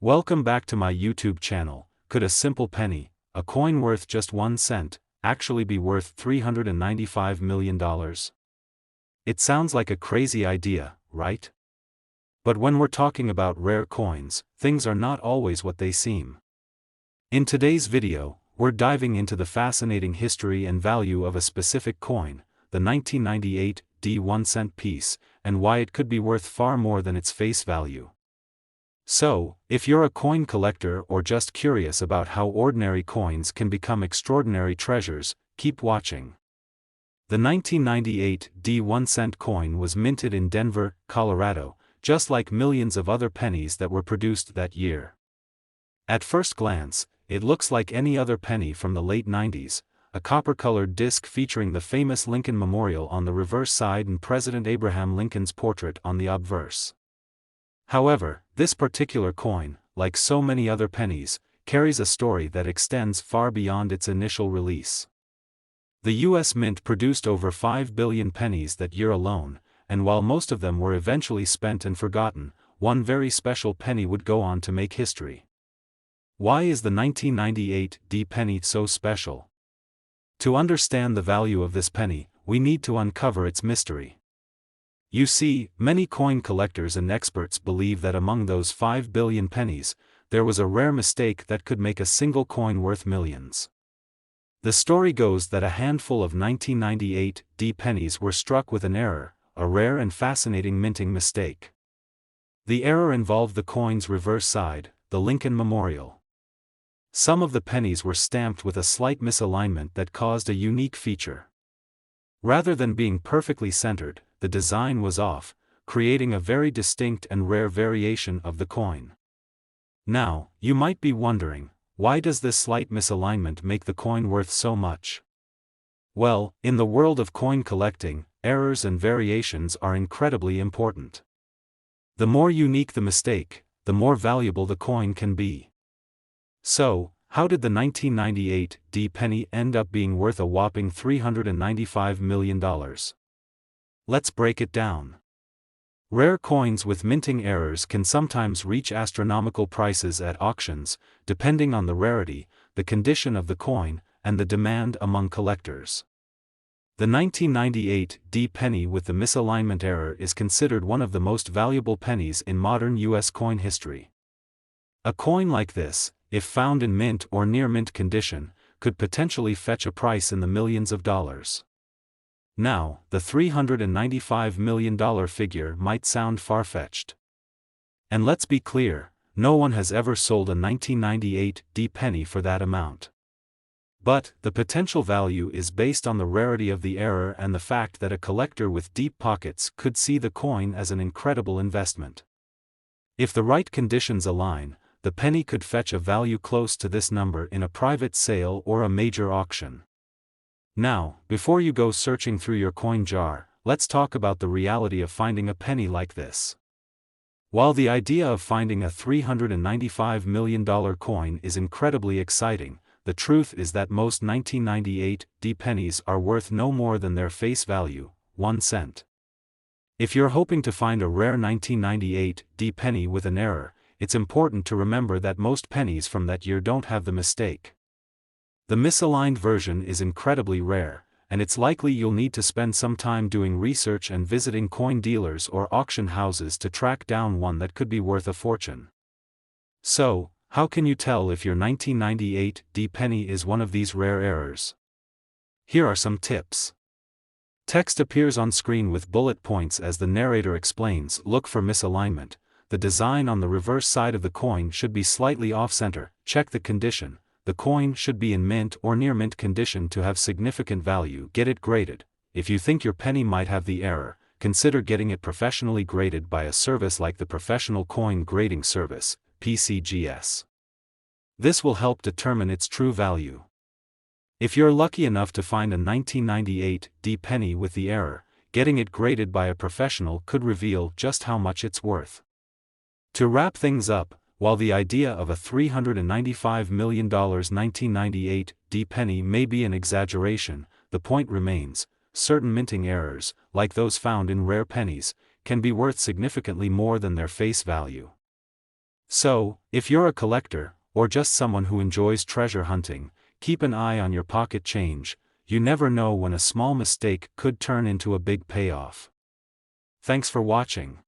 Welcome back to my YouTube channel. Could a simple penny, a coin worth just 1 cent, actually be worth $395 million? It sounds like a crazy idea, right? But when we're talking about rare coins, things are not always what they seem. In today's video, we're diving into the fascinating history and value of a specific coin, the 1998 1 cent piece, and why it could be worth far more than its face value. So, if you're a coin collector or just curious about how ordinary coins can become extraordinary treasures, keep watching. The 1998 1 cent coin was minted in Denver, Colorado, just like millions of other pennies that were produced that year. At first glance, it looks like any other penny from the late 90s, a copper-colored disc featuring the famous Lincoln Memorial on the reverse side and President Abraham Lincoln's portrait on the obverse. However, this particular coin, like so many other pennies, carries a story that extends far beyond its initial release. The U.S. Mint produced over 5 billion pennies that year alone, and while most of them were eventually spent and forgotten, one very special penny would go on to make history. Why is the 1998 penny so special? To understand the value of this penny, we need to uncover its mystery. You see, many coin collectors and experts believe that among those 5 billion pennies, there was a rare mistake that could make a single coin worth millions. The story goes that a handful of 1998 pennies were struck with an error, a rare and fascinating minting mistake. The error involved the coin's reverse side, the Lincoln Memorial. Some of the pennies were stamped with a slight misalignment that caused a unique feature. Rather than being perfectly centered, the design was off, creating a very distinct and rare variation of the coin. Now, you might be wondering, why does this slight misalignment make the coin worth so much? Well, in the world of coin collecting, errors and variations are incredibly important. The more unique the mistake, the more valuable the coin can be. So, how did the 1998 penny end up being worth a whopping $395 million? Let's break it down. Rare coins with minting errors can sometimes reach astronomical prices at auctions, depending on the rarity, the condition of the coin, and the demand among collectors. The 1998 penny with the misalignment error is considered one of the most valuable pennies in modern U.S. coin history. A coin like this, if found in mint or near mint condition, could potentially fetch a price in the millions of dollars. Now, the $395 million figure might sound far-fetched. And let's be clear, no one has ever sold a 1998 penny for that amount. But, the potential value is based on the rarity of the error and the fact that a collector with deep pockets could see the coin as an incredible investment. If the right conditions align, the penny could fetch a value close to this number in a private sale or a major auction. Now, before you go searching through your coin jar, let's talk about the reality of finding a penny like this. While the idea of finding a $395 million coin is incredibly exciting, the truth is that most 1998 pennies are worth no more than their face value, 1 cent. If you're hoping to find a rare 1998 penny with an error, it's important to remember that most pennies from that year don't have the mistake. The misaligned version is incredibly rare, and it's likely you'll need to spend some time doing research and visiting coin dealers or auction houses to track down one that could be worth a fortune. So, how can you tell if your 1998 penny is one of these rare errors? Here are some tips. Text appears on screen with bullet points as the narrator explains. Look for misalignment. The design on the reverse side of the coin should be slightly off-center. Check the condition. The coin should be in mint or near mint condition to have significant value. Get it graded. If you think your penny might have the error, consider getting it professionally graded by a service like the Professional Coin Grading Service, PCGS. This will help determine its true value. If you're lucky enough to find a 1998 penny with the error, getting it graded by a professional could reveal just how much it's worth. To wrap things up, while the idea of a $395 million 1998 penny may be an exaggeration, the point remains, certain minting errors, like those found in rare pennies, can be worth significantly more than their face value. So, if you're a collector, or just someone who enjoys treasure hunting, keep an eye on your pocket change. You never know when a small mistake could turn into a big payoff. Thanks for watching.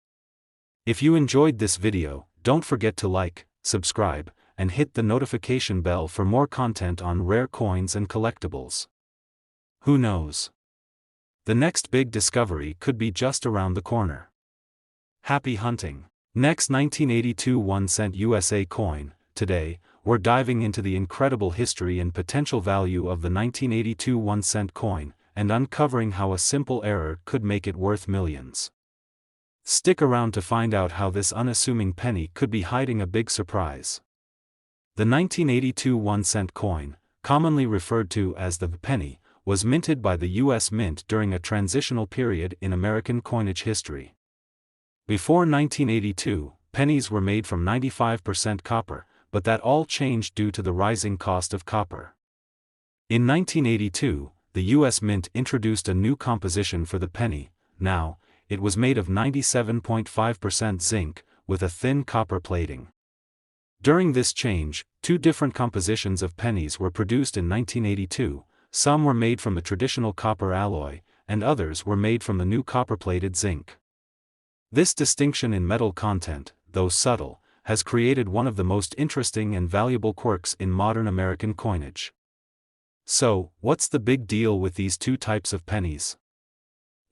If you enjoyed this video, don't forget to like, subscribe, and hit the notification bell for more content on rare coins and collectibles. Who knows? The next big discovery could be just around the corner. Happy hunting! Next, 1982 1-cent USA coin. Today, we're diving into the incredible history and potential value of the 1982 1-cent coin, and uncovering how a simple error could make it worth millions. Stick around to find out how this unassuming penny could be hiding a big surprise. The 1982 1-cent coin, commonly referred to as the penny, was minted by the U.S. Mint during a transitional period in American coinage history. Before 1982, pennies were made from 95% copper, but that all changed due to the rising cost of copper. In 1982, the U.S. Mint introduced a new composition for the penny. Now, it was made of 97.5% zinc, with a thin copper plating. During this change, two different compositions of pennies were produced in 1982. Some were made from the traditional copper alloy, and others were made from the new copper-plated zinc. This distinction in metal content, though subtle, has created one of the most interesting and valuable quirks in modern American coinage. So, what's the big deal with these two types of pennies?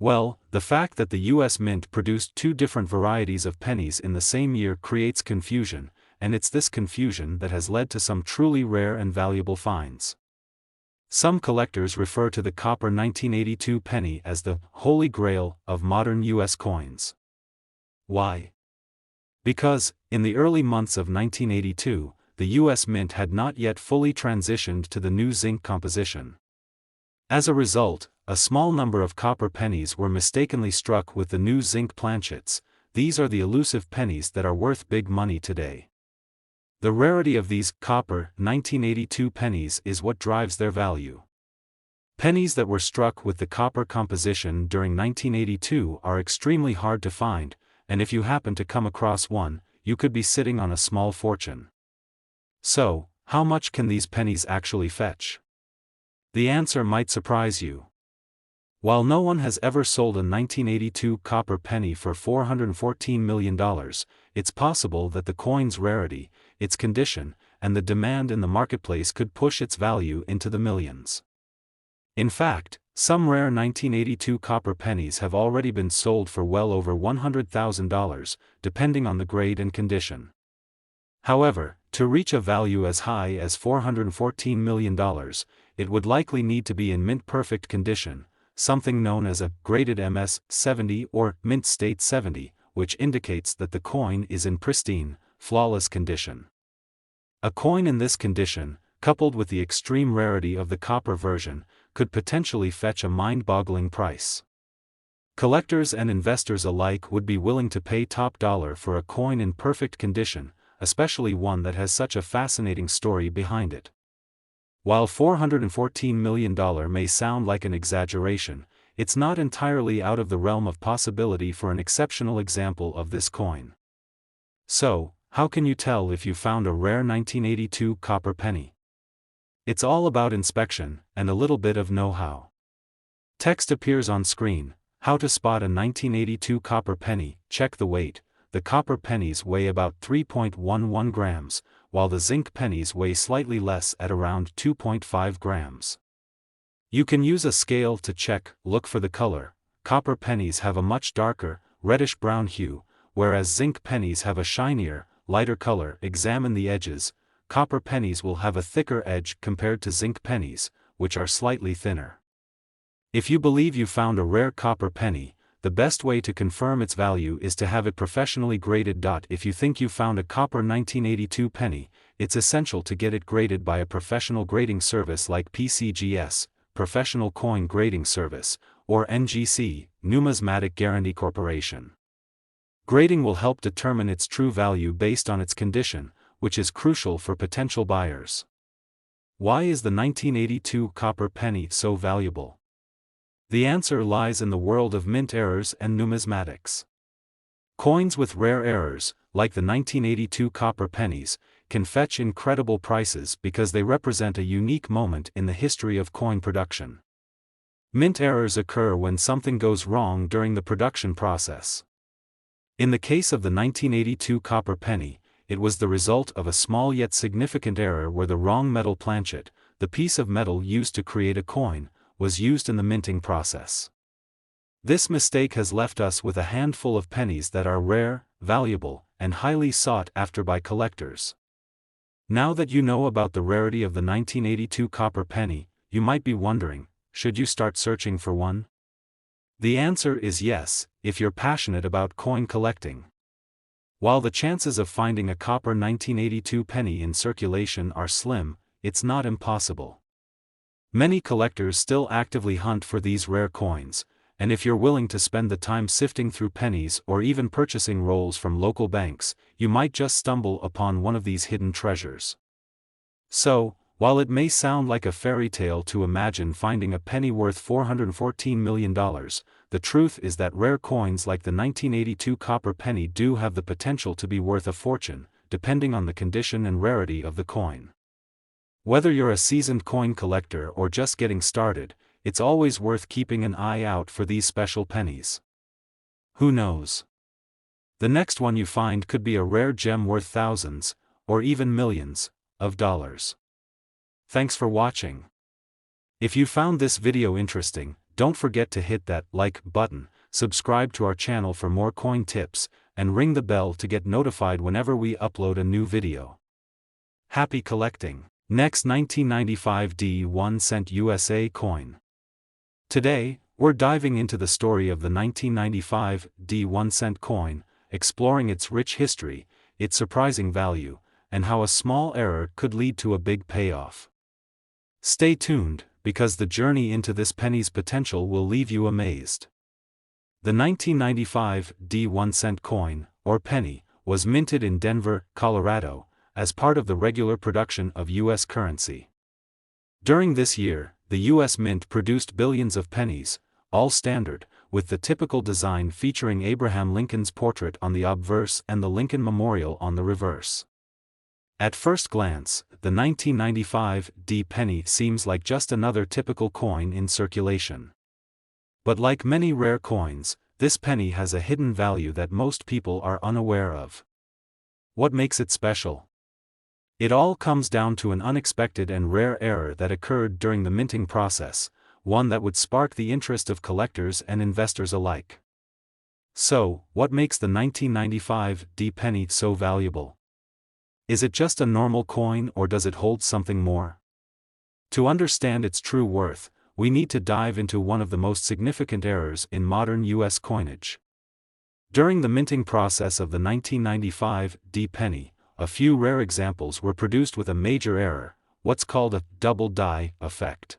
Well, the fact that the U.S. Mint produced two different varieties of pennies in the same year creates confusion, and it's this confusion that has led to some truly rare and valuable finds. Some collectors refer to the copper 1982 penny as the Holy Grail of modern U.S. coins. Why? Because, in the early months of 1982, the U.S. Mint had not yet fully transitioned to the new zinc composition. As a result, a small number of copper pennies were mistakenly struck with the new zinc planchets. These are the elusive pennies that are worth big money today. The rarity of these copper 1982 pennies is what drives their value. Pennies that were struck with the copper composition during 1982 are extremely hard to find, and if you happen to come across one, you could be sitting on a small fortune. So, how much can these pennies actually fetch? The answer might surprise you. While no one has ever sold a 1982 copper penny for $414 million, it's possible that the coin's rarity, its condition, and the demand in the marketplace could push its value into the millions. In fact, some rare 1982 copper pennies have already been sold for well over $100,000, depending on the grade and condition. However, to reach a value as high as $414 million, it would likely need to be in mint-perfect condition, something known as a graded MS-70 or mint state 70, which indicates that the coin is in pristine, flawless condition. A coin in this condition, coupled with the extreme rarity of the copper version, could potentially fetch a mind-boggling price. Collectors and investors alike would be willing to pay top dollar for a coin in perfect condition, especially one that has such a fascinating story behind it. While $414 million may sound like an exaggeration, it's not entirely out of the realm of possibility for an exceptional example of this coin. So, how can you tell if you found a rare 1982 copper penny? It's all about inspection, and a little bit of know-how. Text appears on screen. How to spot a 1982 copper penny. Check the weight. The copper pennies weigh about 3.11 grams, while the zinc pennies weigh slightly less at around 2.5 grams. You can use a scale to check. Look for the color. Copper pennies have a much darker, reddish-brown hue, whereas zinc pennies have a shinier, lighter color. Examine the edges. Copper pennies will have a thicker edge compared to zinc pennies, which are slightly thinner. If you believe you found a rare copper penny, the best way to confirm its value is to have it professionally graded. If you think you found a copper 1982 penny, it's essential to get it graded by a professional grading service like PCGS, Professional Coin Grading Service, or NGC, Numismatic Guarantee Corporation. Grading will help determine its true value based on its condition, which is crucial for potential buyers. Why is the 1982 copper penny so valuable? The answer lies in the world of mint errors and numismatics. Coins with rare errors, like the 1982 copper pennies, can fetch incredible prices because they represent a unique moment in the history of coin production. Mint errors occur when something goes wrong during the production process. In the case of the 1982 copper penny, it was the result of a small yet significant error where the wrong metal planchet, the piece of metal used to create a coin, was used in the minting process. This mistake has left us with a handful of pennies that are rare, valuable, and highly sought after by collectors. Now that you know about the rarity of the 1982 copper penny, you might be wondering, should you start searching for one? The answer is yes, if you're passionate about coin collecting. While the chances of finding a copper 1982 penny in circulation are slim, it's not impossible. Many collectors still actively hunt for these rare coins, and if you're willing to spend the time sifting through pennies or even purchasing rolls from local banks, you might just stumble upon one of these hidden treasures. So, while it may sound like a fairy tale to imagine finding a penny worth $414 million, the truth is that rare coins like the 1982 copper penny do have the potential to be worth a fortune, depending on the condition and rarity of the coin. Whether you're a seasoned coin collector or just getting started, it's always worth keeping an eye out for these special pennies. Who knows? The next one you find could be a rare gem worth thousands, or even millions, of dollars. Thanks for watching. If you found this video interesting, don't forget to hit that like button, subscribe to our channel for more coin tips, and ring the bell to get notified whenever we upload a new video. Happy collecting! Next, 1995 D1 cent USA coin. Today, we're diving into the story of the 1995 D1 cent coin, exploring its rich history, its surprising value, and how a small error could lead to a big payoff. Stay tuned, because the journey into this penny's potential will leave you amazed. The 1995 D1 cent coin, or penny, was minted in Denver, Colorado, as part of the regular production of U.S. currency. During this year, the U.S. Mint produced billions of pennies, all standard, with the typical design featuring Abraham Lincoln's portrait on the obverse and the Lincoln Memorial on the reverse. At first glance, the 1995 D penny seems like just another typical coin in circulation. But like many rare coins, this penny has a hidden value that most people are unaware of. What makes it special? It all comes down to an unexpected and rare error that occurred during the minting process, one that would spark the interest of collectors and investors alike. So, what makes the 1995 D penny so valuable? Is it just a normal coin or does it hold something more? To understand its true worth, we need to dive into one of the most significant errors in modern U.S. coinage. During the minting process of the 1995 D penny, a few rare examples were produced with a major error, what's called a double die effect.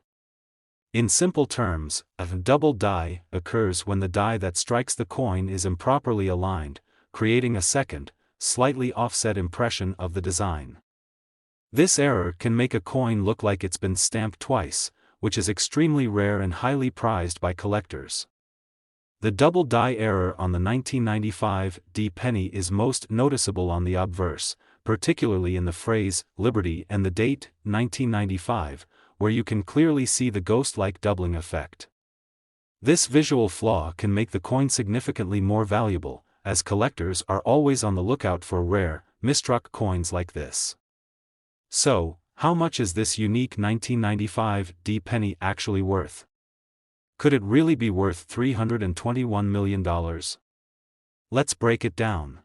In simple terms, a double die occurs when the die that strikes the coin is improperly aligned, creating a second, slightly offset impression of the design. This error can make a coin look like it's been stamped twice, which is extremely rare and highly prized by collectors. The double die error on the 1995 D penny is most noticeable on the obverse, particularly in the phrase, Liberty and the date, 1995, where you can clearly see the ghost-like doubling effect. This visual flaw can make the coin significantly more valuable, as collectors are always on the lookout for rare, misstruck coins like this. So, how much is this unique 1995 D penny actually worth? Could it really be worth $321 million? Let's break it down.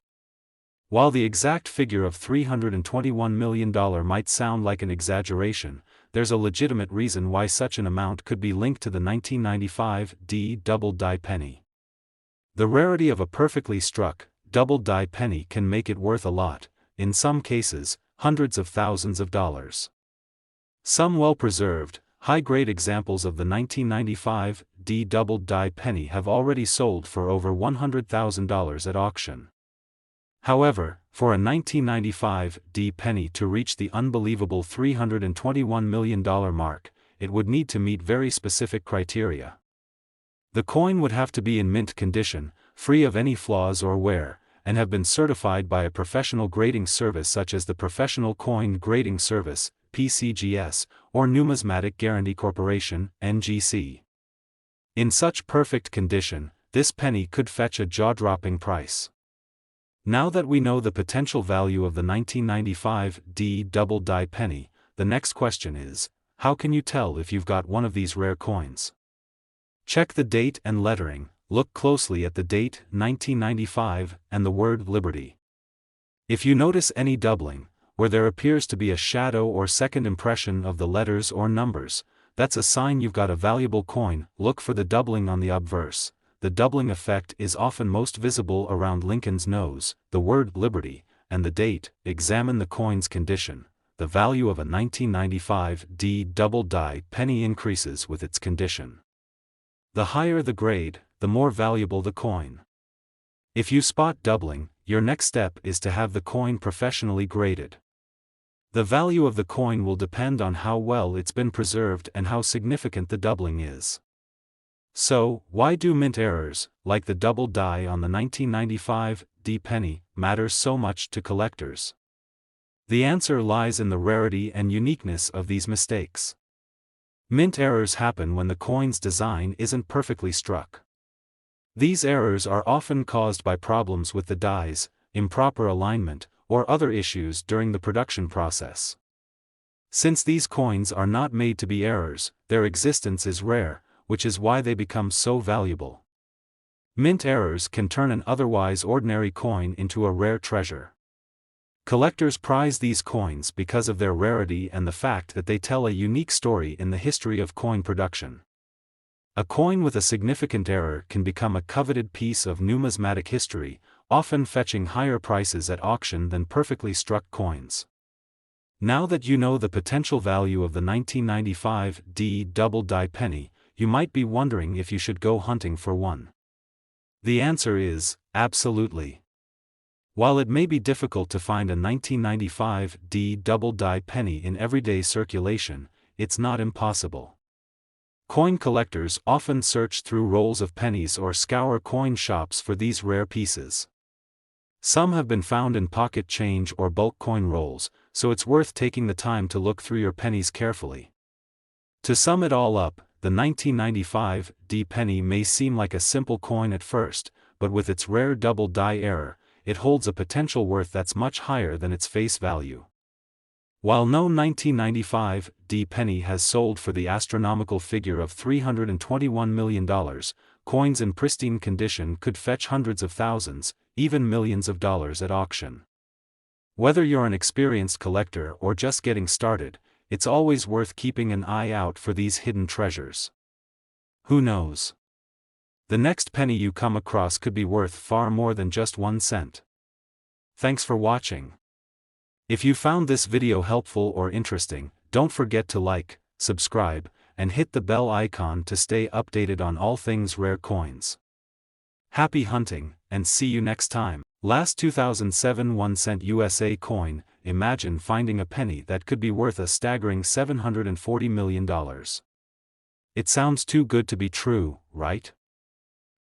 While the exact figure of $321 million might sound like an exaggeration, there's a legitimate reason why such an amount could be linked to the 1995 D double die penny. The rarity of a perfectly struck, double die penny can make it worth a lot, in some cases, hundreds of thousands of dollars. Some well-preserved, high-grade examples of the 1995 D double die penny have already sold for over $100,000 at auction. However, for a 1995 D penny to reach the unbelievable $321 million mark, it would need to meet very specific criteria. The coin would have to be in mint condition, free of any flaws or wear, and have been certified by a professional grading service such as the Professional Coin Grading Service, PCGS, or Numismatic Guarantee Corporation, NGC. In such perfect condition, this penny could fetch a jaw-dropping price. Now that we know the potential value of the 1995 D double die penny, the next question is, how can you tell if you've got one of these rare coins? Check the date and lettering, look closely at the date, 1995, and the word Liberty. If you notice any doubling, where there appears to be a shadow or second impression of the letters or numbers, that's a sign you've got a valuable coin. Look for the doubling on the obverse. The doubling effect is often most visible around Lincoln's nose, the word Liberty, and the date. Examine the coin's condition. The value of a 1995 D double die penny increases with its condition. The higher the grade, the more valuable the coin. If you spot doubling, your next step is to have the coin professionally graded. The value of the coin will depend on how well it's been preserved and how significant the doubling is. So, why do mint errors, like the double die on the 1995 D penny, matter so much to collectors? The answer lies in the rarity and uniqueness of these mistakes. Mint errors happen when the coin's design isn't perfectly struck. These errors are often caused by problems with the dies, improper alignment, or other issues during the production process. Since these coins are not made to be errors, their existence is rare, which is why they become so valuable. Mint errors can turn an otherwise ordinary coin into a rare treasure. Collectors prize these coins because of their rarity and the fact that they tell a unique story in the history of coin production. A coin with a significant error can become a coveted piece of numismatic history, often fetching higher prices at auction than perfectly struck coins. Now that you know the potential value of the 1995 D double die penny, you might be wondering if you should go hunting for one. The answer is, absolutely. While it may be difficult to find a 1995 D double die penny in everyday circulation, it's not impossible. Coin collectors often search through rolls of pennies or scour coin shops for these rare pieces. Some have been found in pocket change or bulk coin rolls, so it's worth taking the time to look through your pennies carefully. To sum it all up, the 1995 D penny may seem like a simple coin at first, but with its rare double die error, it holds a potential worth that's much higher than its face value. While no 1995 D penny has sold for the astronomical figure of $321 million, coins in pristine condition could fetch hundreds of thousands, even millions of dollars at auction. Whether you're an experienced collector or just getting started, it's always worth keeping an eye out for these hidden treasures. Who knows? The next penny you come across could be worth far more than just 1 cent. Thanks for watching. If you found this video helpful or interesting, don't forget to like, subscribe, and hit the bell icon to stay updated on all things rare coins. Happy hunting, and see you next time. Last 2007 1 cent USA coin. Imagine finding a penny that could be worth a staggering $740 million. It sounds too good to be true, right?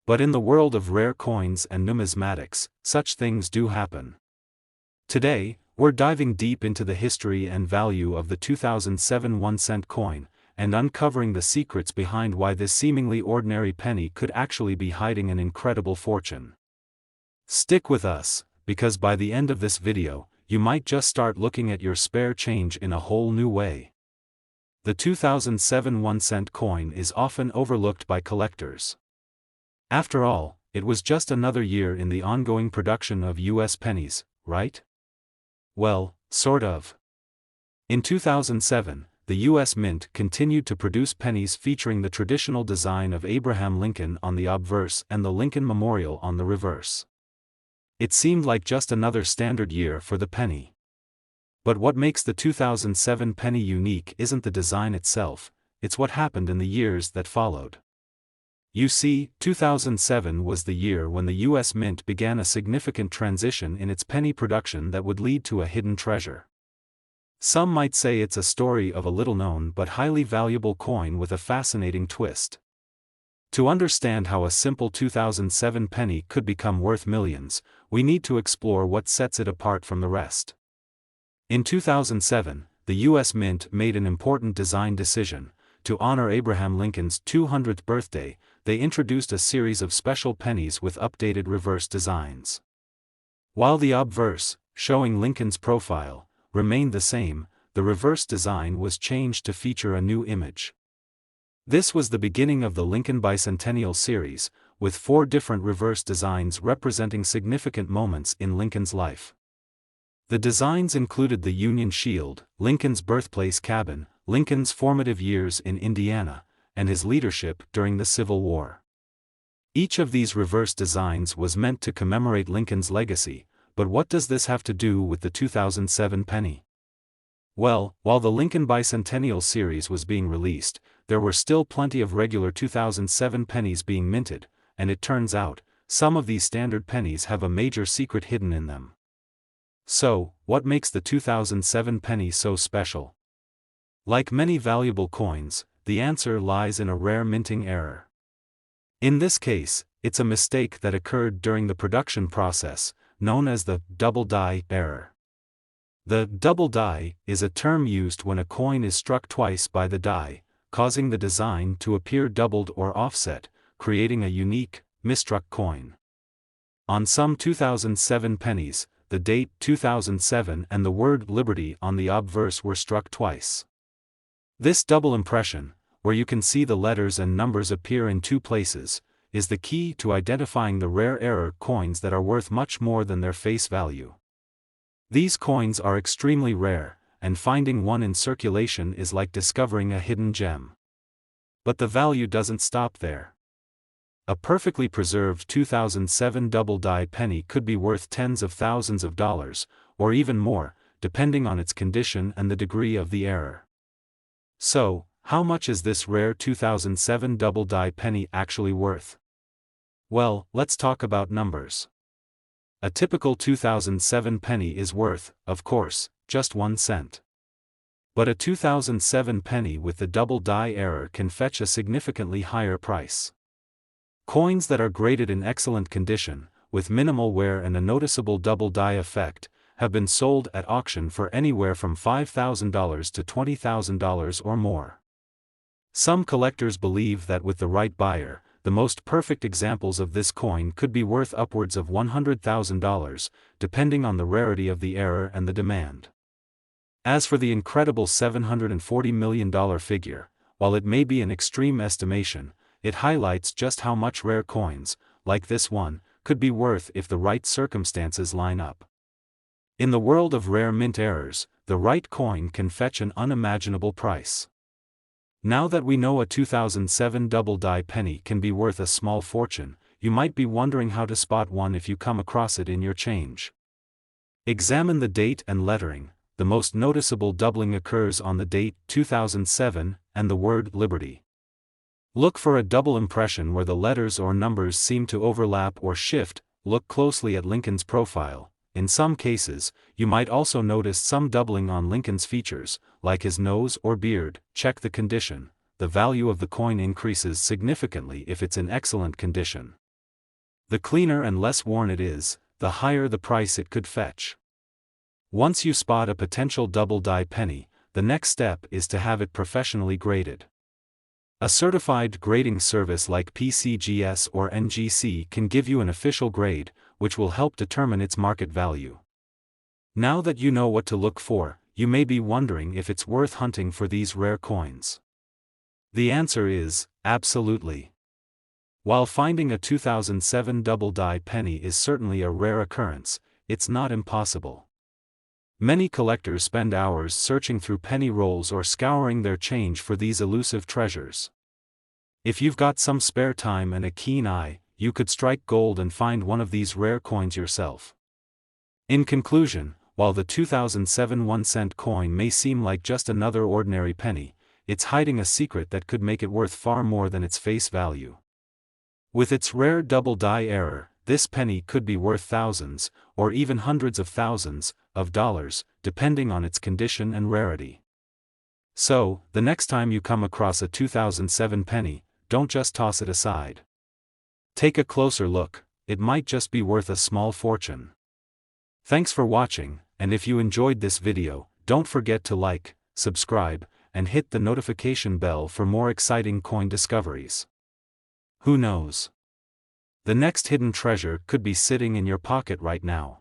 But in the world of rare coins and numismatics, such things do happen. Today, we're diving deep into the history and value of the 2007 1 cent coin, and uncovering the secrets behind why this seemingly ordinary penny could actually be hiding an incredible fortune. Stick with us, because by the end of this video, you might just start looking at your spare change in a whole new way. The 2007 1 cent coin is often overlooked by collectors. After all, it was just another year in the ongoing production of U.S. pennies, right? Well, sort of. In 2007, the U.S. Mint continued to produce pennies featuring the traditional design of Abraham Lincoln on the obverse and the Lincoln Memorial on the reverse. It seemed like just another standard year for the penny. But what makes the 2007 penny unique isn't the design itself, it's what happened in the years that followed. You see, 2007 was the year when the U.S. Mint began a significant transition in its penny production that would lead to a hidden treasure. Some might say it's a story of a little-known but highly valuable coin with a fascinating twist. To understand how a simple 2007 penny could become worth millions, we need to explore what sets it apart from the rest. In 2007, the U.S. Mint made an important design decision. To honor Abraham Lincoln's 200th birthday, they introduced a series of special pennies with updated reverse designs. While the obverse, showing Lincoln's profile, remained the same, the reverse design was changed to feature a new image. This was the beginning of the Lincoln Bicentennial series, with 4 different reverse designs representing significant moments in Lincoln's life. The designs included the Union Shield, Lincoln's birthplace cabin, Lincoln's formative years in Indiana, and his leadership during the Civil War. Each of these reverse designs was meant to commemorate Lincoln's legacy, but what does this have to do with the 2007 penny? Well, while the Lincoln Bicentennial series was being released, there were still plenty of regular 2007 pennies being minted, and it turns out, some of these standard pennies have a major secret hidden in them. So, what makes the 2007 penny so special? Like many valuable coins, the answer lies in a rare minting error. In this case, it's a mistake that occurred during the production process, known as the double die error. The double die is a term used when a coin is struck twice by the die, causing the design to appear doubled or offset, creating a unique, misstruck coin. On some 2007 pennies, the date 2007 and the word Liberty on the obverse were struck twice. This double impression, where you can see the letters and numbers appear in 2 places, is the key to identifying the rare error coins that are worth much more than their face value. These coins are extremely rare, and finding one in circulation is like discovering a hidden gem. But the value doesn't stop there. A perfectly preserved 2007 double-die penny could be worth tens of thousands of dollars, or even more, depending on its condition and the degree of the error. So, how much is this rare 2007 double-die penny actually worth? Well, let's talk about numbers. A typical 2007 penny is worth, of course, just 1 cent. But a 2007 penny with the double die error can fetch a significantly higher price. Coins that are graded in excellent condition, with minimal wear and a noticeable double die effect, have been sold at auction for anywhere from $5,000 to $20,000 or more. Some collectors believe that with the right buyer, the most perfect examples of this coin could be worth upwards of $100,000, depending on the rarity of the error and the demand. As for the incredible $740 million figure, while it may be an extreme estimation, it highlights just how much rare coins, like this one, could be worth if the right circumstances line up. In the world of rare mint errors, the right coin can fetch an unimaginable price. Now that we know a 2007 double-die penny can be worth a small fortune, you might be wondering how to spot one if you come across it in your change. Examine the date and lettering. The most noticeable doubling occurs on the date 2007 and the word Liberty. Look for a double impression where the letters or numbers seem to overlap or shift. Look closely at Lincoln's profile. In some cases, you might also notice some doubling on Lincoln's features, like his nose or beard. Check the condition. The value of the coin increases significantly if it's in excellent condition. The cleaner and less worn it is, the higher the price it could fetch. Once you spot a potential double-die penny, the next step is to have it professionally graded. A certified grading service like PCGS or NGC can give you an official grade, which will help determine its market value. Now that you know what to look for, you may be wondering if it's worth hunting for these rare coins. The answer is, absolutely. While finding a 2007 double-die penny is certainly a rare occurrence, it's not impossible. Many collectors spend hours searching through penny rolls or scouring their change for these elusive treasures. If you've got some spare time and a keen eye, you could strike gold and find one of these rare coins yourself. In conclusion, while the 2007 1-cent coin may seem like just another ordinary penny, it's hiding a secret that could make it worth far more than its face value. With its rare double-die error, this penny could be worth thousands, or even hundreds of thousands, of dollars, depending on its condition and rarity. So, the next time you come across a 2007 penny, don't just toss it aside. Take a closer look, it might just be worth a small fortune. Thanks for watching, and if you enjoyed this video, don't forget to like, subscribe, and hit the notification bell for more exciting coin discoveries. Who knows? The next hidden treasure could be sitting in your pocket right now.